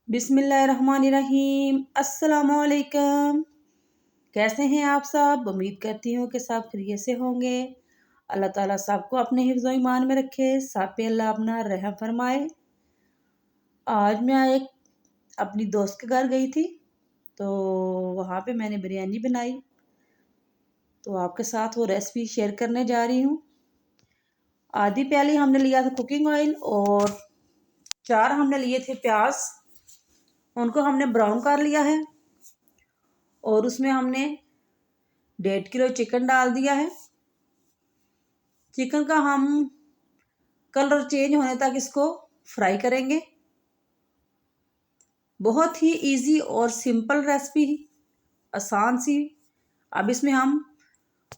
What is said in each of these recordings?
बिस्मिल्लाहिर्रहमानिर्रहीम। अस्सलामुअलैकुम। कैसे हैं आप सब? उम्मीद करती हूँ कि सब खैरियत से होंगे। अल्लाह ताला सबको अपने हिफ्ज़ व ईमान में रखे, सब पे अल्लाह अपना रहम फरमाए। आज मैं एक अपनी दोस्त के घर गई थी, तो वहाँ पे मैंने बिरयानी बनाई, तो आपके साथ वो रेसिपी शेयर करने जा रही हूँ। आधी प्याली हमने लिया था कुकिंग ऑयल और 4 हमने लिए थे प्याज। उनको हमने ब्राउन कर लिया है और उसमें हमने 1.5 किलो चिकन डाल दिया है। चिकन का हम कलर चेंज होने तक इसको फ्राई करेंगे। बहुत ही इजी और सिंपल रेसिपी, आसान सी। अब इसमें हम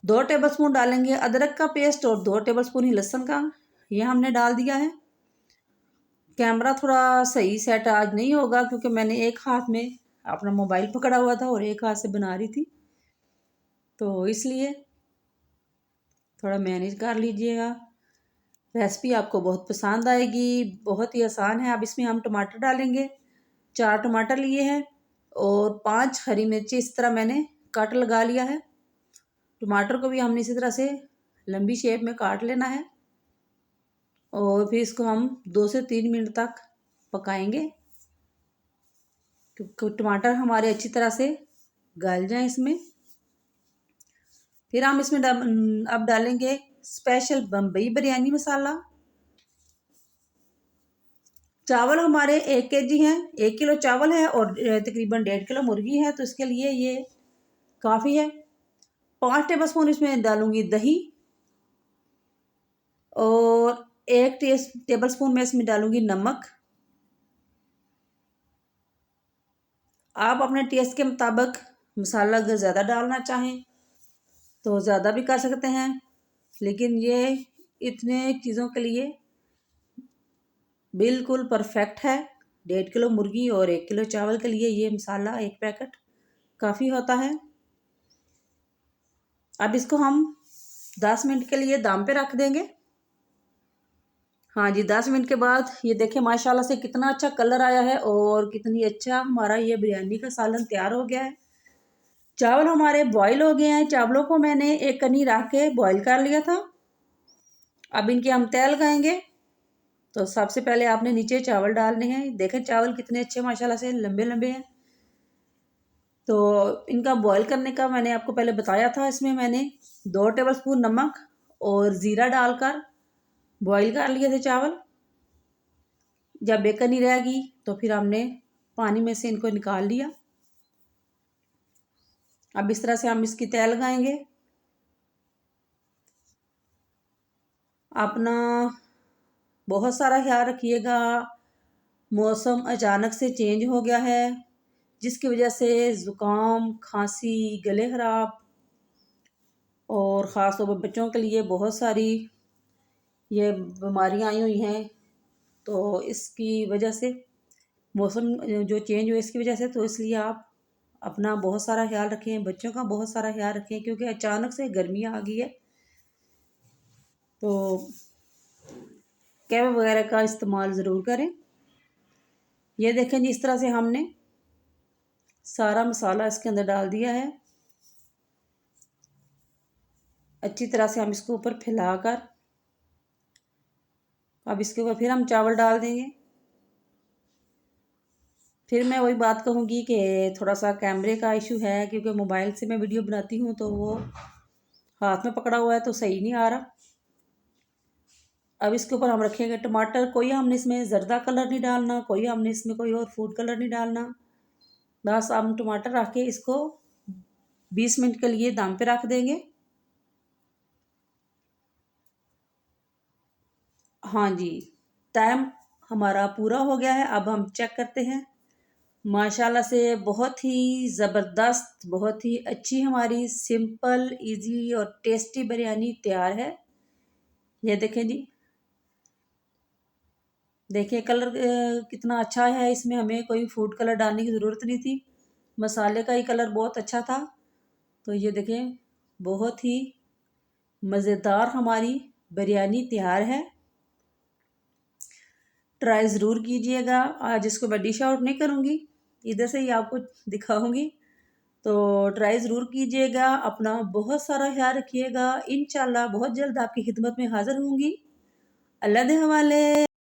2 टेबलस्पून डालेंगे अदरक का पेस्ट और 2 टेबलस्पून ही लहसुन का, ये हमने डाल दिया है। कैमरा थोड़ा सही सेट आज नहीं होगा क्योंकि मैंने एक हाथ में अपना मोबाइल पकड़ा हुआ था और एक हाथ से बना रही थी, तो इसलिए थोड़ा मैनेज कर लीजिएगा। रेसिपी आपको बहुत पसंद आएगी, बहुत ही आसान है। अब इसमें हम टमाटर डालेंगे। 4 टमाटर लिए हैं और 5 हरी मिर्ची इस तरह मैंने कट लगा लिया है। टमाटर को भी हमने इसी तरह से लंबी शेप में काट लेना है और फिर इसको हम 2 से 3 मिनट तक पकाएंगे क्योंकि टमाटर हमारे अच्छी तरह से गल जाएं इसमें। फिर हम इसमें अब डालेंगे स्पेशल बम्बई बिरयानी मसाला। चावल हमारे 1 केजी हैं, 1 किलो चावल है और तकरीबन 1.5 किलो मुर्गी है, तो इसके लिए ये काफ़ी है। 5 टेबलस्पून इसमें डालूंगी दही और 1 टेबलस्पून मैं इसमें डालूंगी नमक। आप अपने टेस्ट के मुताबिक मसाला अगर ज़्यादा डालना चाहें तो ज़्यादा भी कर सकते हैं, लेकिन ये इतने चीज़ों के लिए बिल्कुल परफेक्ट है। 1.5 किलो मुर्गी और 1 किलो चावल के लिए ये मसाला 1 पैकेट काफ़ी होता है। अब इसको हम 10 मिनट के लिए दम पे रख देंगे। हाँ जी, 10 मिनट के बाद ये देखें माशाल्लाह से कितना अच्छा कलर आया है और कितनी अच्छा हमारा ये बिरयानी का सालन तैयार हो गया है। चावल हमारे बॉईल हो गए हैं। चावलों को मैंने एक कनी रख के बॉईल कर लिया था। अब इनके हम तय लगाएंगे। तो सबसे पहले आपने नीचे चावल डालने हैं। देखें चावल कितने अच्छे माशाल्लाह से लंबे लंबे हैं। तो इनका बॉईल करने का मैंने आपको पहले बताया था। इसमें मैंने 2 टेबलस्पून नमक और ज़ीरा डालकर बॉईल कर लिए थे चावल। जब बेकनी रहेगी तो फिर हमने पानी में से इनको निकाल लिया। अब इस तरह से हम इसकी तय लगाएंगे। अपना बहुत सारा ख्याल रखिएगा। मौसम अचानक से चेंज हो गया है, जिसकी वजह से ज़ुकाम, खांसी, गले ख़राब और ख़ास तौर पर बच्चों के लिए बहुत सारी ये बीमारियां आई हुई हैं। तो इसकी वजह से मौसम जो चेंज हुआ इसकी वजह से, तो इसलिए आप अपना बहुत सारा ख्याल रखें, बच्चों का बहुत सारा ख्याल रखें क्योंकि अचानक से गर्मी आ गई है। तो कैप वगैरह का इस्तेमाल ज़रूर करें। ये देखें जी, इस तरह से हमने सारा मसाला इसके अंदर डाल दिया है। अच्छी तरह से हम इसको ऊपर फैलाकर अब इसके ऊपर फिर हम चावल डाल देंगे। फिर मैं वही बात कहूँगी कि थोड़ा सा कैमरे का इशू है क्योंकि मोबाइल से मैं वीडियो बनाती हूँ तो वो हाथ में पकड़ा हुआ है तो सही नहीं आ रहा। अब इसके ऊपर हम रखेंगे टमाटर। कोई हमने इसमें जर्दा कलर नहीं डालना, कोई हमने इसमें कोई और फूड कलर नहीं डालना। बस हम टमाटर रख के इसको 20 मिनट के लिए दम पे रख देंगे। हाँ जी, टाइम हमारा पूरा हो गया है। अब हम चेक करते हैं। माशाल्लाह से बहुत ही ज़बरदस्त, बहुत ही अच्छी हमारी सिंपल, इजी और टेस्टी बिरयानी तैयार है। ये देखें जी, देखिए कलर कितना अच्छा है। इसमें हमें कोई फूड कलर डालने की ज़रूरत नहीं थी, मसाले का ही कलर बहुत अच्छा था। तो ये देखें बहुत ही मज़ेदार हमारी बिरयानी तैयार है। ट्राई ज़रूर कीजिएगा। आज इसको मैं डिश आउट नहीं करूँगी, इधर से ही आपको दिखाऊँगी। तो ट्राई ज़रूर कीजिएगा। अपना बहुत सारा ख्याल रखिएगा। इंशाल्लाह बहुत जल्द आपकी खिदमत में हाज़िर होंगी। अल्लाह दे हवाले।